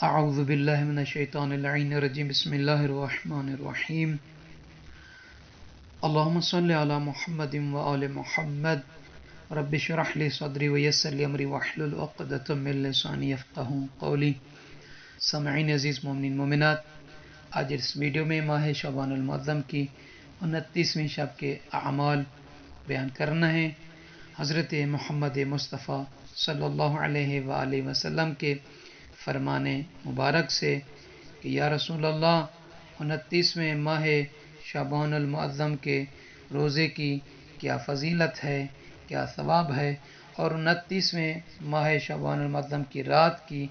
اعوذ باللہ من الشیطان اللعین الرجیم بسم اللہ الرحمن الرحیم اللہم صلی علی محمد و آل محمد رب اشرح لی صدری ویسر لی امری واحلل عقدۃ من لسانی یفقہوا قولی۔ سامعین عزیز مومنین مومنات، آج اس ویڈیو میں ماہ شعبان المعظم کی 29ویں شب کے اعمال بیان کرنا ہے۔ حضرت محمد مصطفیٰ صلی اللہ علیہ وآلہ وسلم کے فرمان مبارک سے کہ یا رسول اللہ، 29ویں ماہ شعبان المعظم کے روزے کی کیا فضیلت ہے، کیا ثواب ہے، اور 29ویں ماہ شعبان المعظم کی رات کی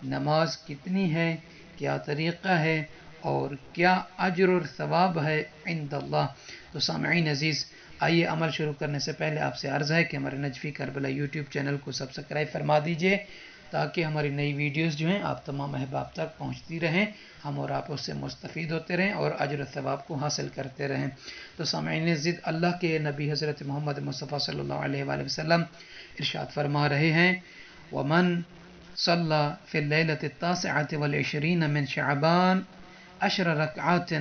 نماز کتنی ہے، کیا طریقہ ہے اور کیا اجر اور ثواب ہے عند اللہ۔ تو سامعین عزیز، آئیے عمل شروع کرنے سے پہلے آپ سے عرض ہے کہ ہمارے نجفی کربلا یوٹیوب چینل کو سبسکرائب فرما دیجئے تاکہ ہماری نئی ویڈیوز جو ہیں آپ تمام احباب تک پہنچتی رہیں، ہم اور آپ اس سے مستفید ہوتے رہیں اور اجر و ثواب کو حاصل کرتے رہیں۔ تو سامعین عزیز، اللہ کے نبی حضرت محمد مصطفیٰ صلی اللہ علیہ وآلہ وسلم ارشاد فرما رہے ہیں، وَمَن صَلَّى فِي اللَّيْلَةِ التَّاسِعَةِ وَالْعِشْرِينَ مِن شعبان 10 رکعات،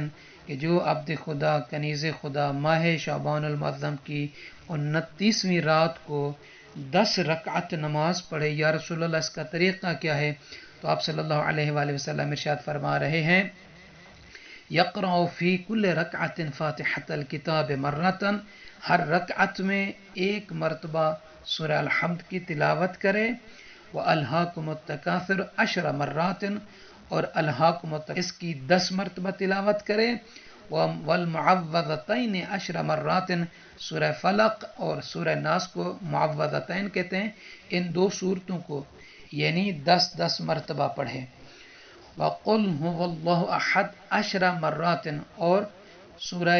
کہ جو عبد خدا کنیز خدا ماہ شعبان المعظم کی 29ویں رات کو 10 رکعت نماز پڑھے۔ یا رسول اللہ، اس کا طریقہ کیا ہے؟ تو آپ صلی اللہ علیہ وآلہ وسلم ارشاد فرما رہے ہیں، یقرأ فی کل رکعت فاتحۃ الکتاب مرۃ، ہر رکعت میں ایک مرتبہ سورہ الحمد کی تلاوت کرے، وَأَلْهَاكُمُ التَّكَاثُرُ 10 مرات، اور الہاکم اس کی 10 مرتبہ تلاوت کرے، والمعوذتین 10 مرات، سورہ فلق اور سورہ ناس کو معوذتین کہتے ہیں، ان دو صورتوں کو یعنی 10 مرتبہ پڑھے، وقل هو اللہ احد 10 مرات، اور سورہ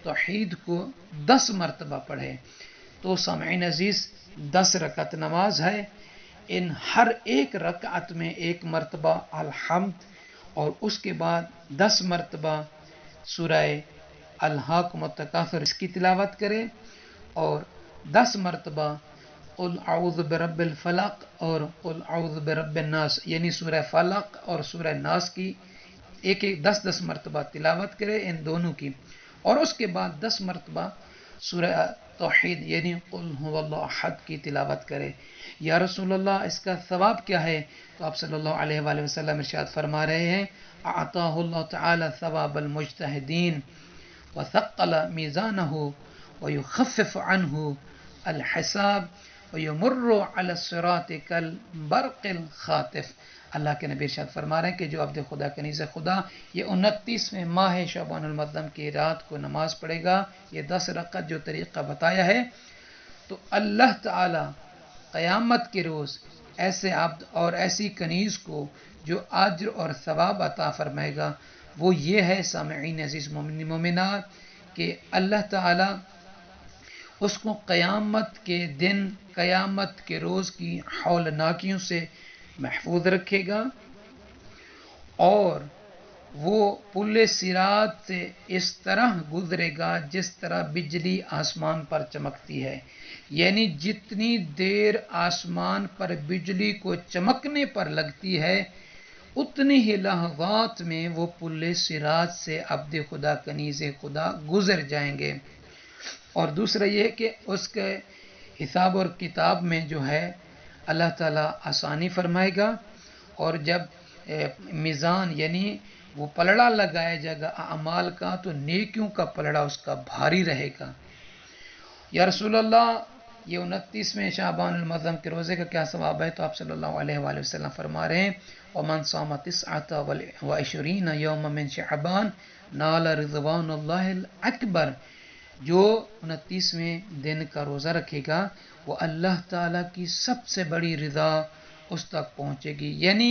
توحید کو 10 مرتبہ پڑھے۔ تو سامعین عزیز، 10 رکعت نماز ہے، ان ہر ایک رکعت میں ایک مرتبہ الحمد اور اس کے بعد 10 مرتبہ سورہ الہاکم التکاثر اس کی تلاوت کرے، اور 10 مرتبہ قل اعوذ برب الفلق اور قل اعوذ برب الناس، یعنی سورہ فلق اور سورہ ناس کی ایک 10 مرتبہ تلاوت کرے، ان دونوں کی، اور اس کے بعد 10 مرتبہ سورہ توحید یعنی قل هو اللہ احد کی تلاوت کرے۔ یا رسول اللہ، اس کا ثواب کیا ہے؟ تو آپ صلی اللہ علیہ وآلہ وسلم ارشاد فرما رہے ہیں، اعطاہ اللہ تعالی ثواب المجتہدین وثقل میزانہ ویخفف عنہ الحساب ویمر علی الصراط کالبرق الخاطف۔ اللہ کے نبی ارشاد فرما رہے ہیں کہ جو عبد خدا کنیز خدا یہ 29ویں ماہ شعبان المعظم کی رات کو نماز پڑھے گا، یہ 10 رکعت جو طریقہ بتایا ہے، تو اللہ تعالی قیامت کے روز ایسے عبد اور ایسی کنیز کو جو اجر اور ثواب عطا فرمائے گا، وہ یہ ہے سامعین عزیز مومنین مومنات، کہ اللہ تعالی اس کو قیامت کے دن، قیامت کے روز کی ہولناکیوں سے محفوظ رکھے گا، اور وہ پل صراط سے اس طرح گزرے گا جس طرح بجلی آسمان پر چمکتی ہے، یعنی جتنی دیر آسمان پر بجلی کو چمکنے پر لگتی ہے، اتنی ہی لحظات میں وہ پل صراط سے عبد خدا کنیز خدا گزر جائیں گے۔ اور دوسرا یہ کہ اس کے حساب اور کتاب میں جو ہے اللہ تعالیٰ آسانی فرمائے گا، اور جب میزان یعنی وہ پلڑا لگایا جائے گا اعمال کا، تو نیکیوں کا پلڑا اس کا بھاری رہے گا۔ یا رسول اللہ، یہ 29ویں شعبان المعظم کے روزے کا کیا ثواب ہے؟ تو آپ صلی اللہ علیہ وآلہ وسلم فرما رہے ہیں، وَمَنْ صَامَ 29 يَوْمًا مِنْ شَعْبَانَ نَالَ رِضْوَانَ اللَّهِ الْأَكْبَرَ، جو 29ویں دن کا روزہ رکھے گا وہ اللہ تعالیٰ کی سب سے بڑی رضا اس تک پہنچے گی، یعنی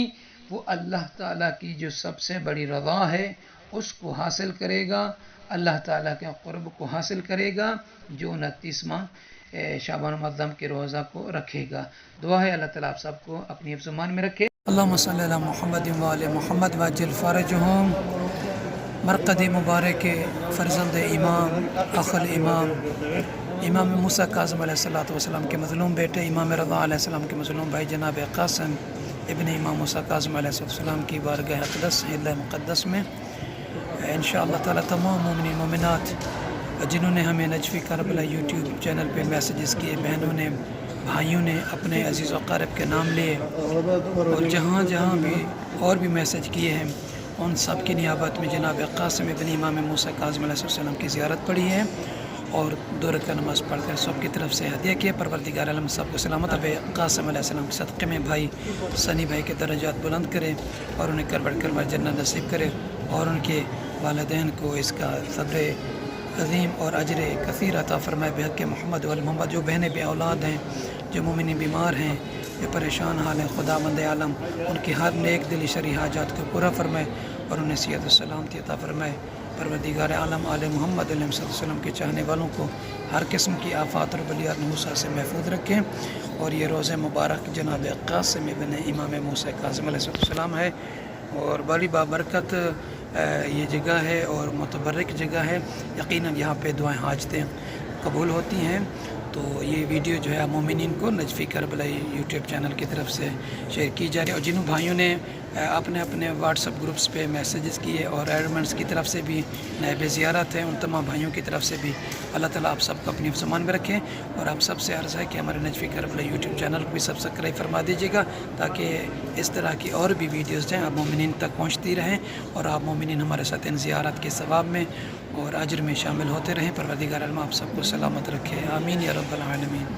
وہ اللہ تعالیٰ کی جو سب سے بڑی رضا ہے اس کو حاصل کرے گا، اللہ تعالیٰ کے قرب کو حاصل کرے گا، جو 29واں شعبان المعظم کے روزہ کو رکھے گا۔ دعا ہے اللہ تعالیٰ آپ سب کو اپنی حفظ و امان میں رکھے۔ اللہم صلی علی محمد وآل محمد وعجل فرجہم۔ مرقد مبارک فرزند امام اخ الامام امام موسیٰ کاظم علیہ السلام کے مظلوم بیٹے امام رضا علیہ السلام کے مظلوم بھائی جناب قاسم ابن امام موسیٰ کاظم علیہ السلام کی بارگاہ اقدس اللہ مقدس میں انشاءاللہ تعالی تمام مومنین مومنات جنہوں نے ہمیں نجفی کربلا یوٹیوب چینل پہ میسیجز کیے، بہنوں نے بھائیوں نے اپنے عزیز و اقارب کے نام لیے اور جہاں جہاں بھی اور بھی میسیج کیے ہیں، ان سب کی نیابت میں جناب قاسم ابن امام موسیٰ کاظم علیہ السلام کی زیارت پڑھی ہے اور 2 رکعت نماز پڑھ کر سب کی طرف سے ہدیہ کیا۔ پروردگار عالم سب کو سلامت اب قاسم علیہ السلام کے صدقے میں بھائی سنی بھائی کے درجات بلند کرے اور انہیں کر بڑھ جنت نصیب کرے اور ان کے والدین کو اس کا صبر عظیم اور اجر کثیر عطا فرمائے بحق محمد محمد۔ جو بہنیں بے اولاد ہیں، جو مومنین بیمار ہیں، جو پریشان حال ہیں، خدا بند عالم ان کی ہر نیک دلی شرعی حاجات کو پورا فرمائے اور انہیں صحت و سلامتی عطا فرمائے۔ پروردگار عالم آل محمد علیہ السلام کے چاہنے والوں کو ہر قسم کی آفات اور بلیات نحوست سے محفوظ رکھیں۔ اور یہ روزہ مبارک جناب قاسم ابن امام موسیٰ کاظم علیہ السلام ہے اور بڑی بابرکت یہ جگہ ہے اور متبرک جگہ ہے، یقیناً یہاں پہ دعائیں حاجتیں قبول ہوتی ہیں۔ تو یہ ویڈیو جو ہے مومنین کو نجفی کربلا یوٹیوب چینل کی طرف سے شیئر کی جا رہی ہے اور جنہوں بھائیوں نے اپنے اپنے واٹس ایپ گروپس پہ میسیجز کیے اور ایڈمنٹس کی طرف سے بھی نائب زیارت ہے، ان تمام بھائیوں کی طرف سے بھی اللہ تعالیٰ آپ سب کو اپنی حفظ میں رکھیں اور آپ سب سے عرض ہے کہ ہمارے نجفی کربلا یوٹیوب چینل کو بھی سبسکرائب فرما دیجیے گا تاکہ اس طرح کی اور بھی ویڈیوز جو ہیں آپ مومنین تک پہنچتی رہیں اور آپ مومنین ہمارے ساتھ ان زیارت کے ثواب میں اور اجر میں شامل ہوتے رہیں۔ پروردگار عالم آپ سب کو سلامت رکھے، آمین یا رب العالمین۔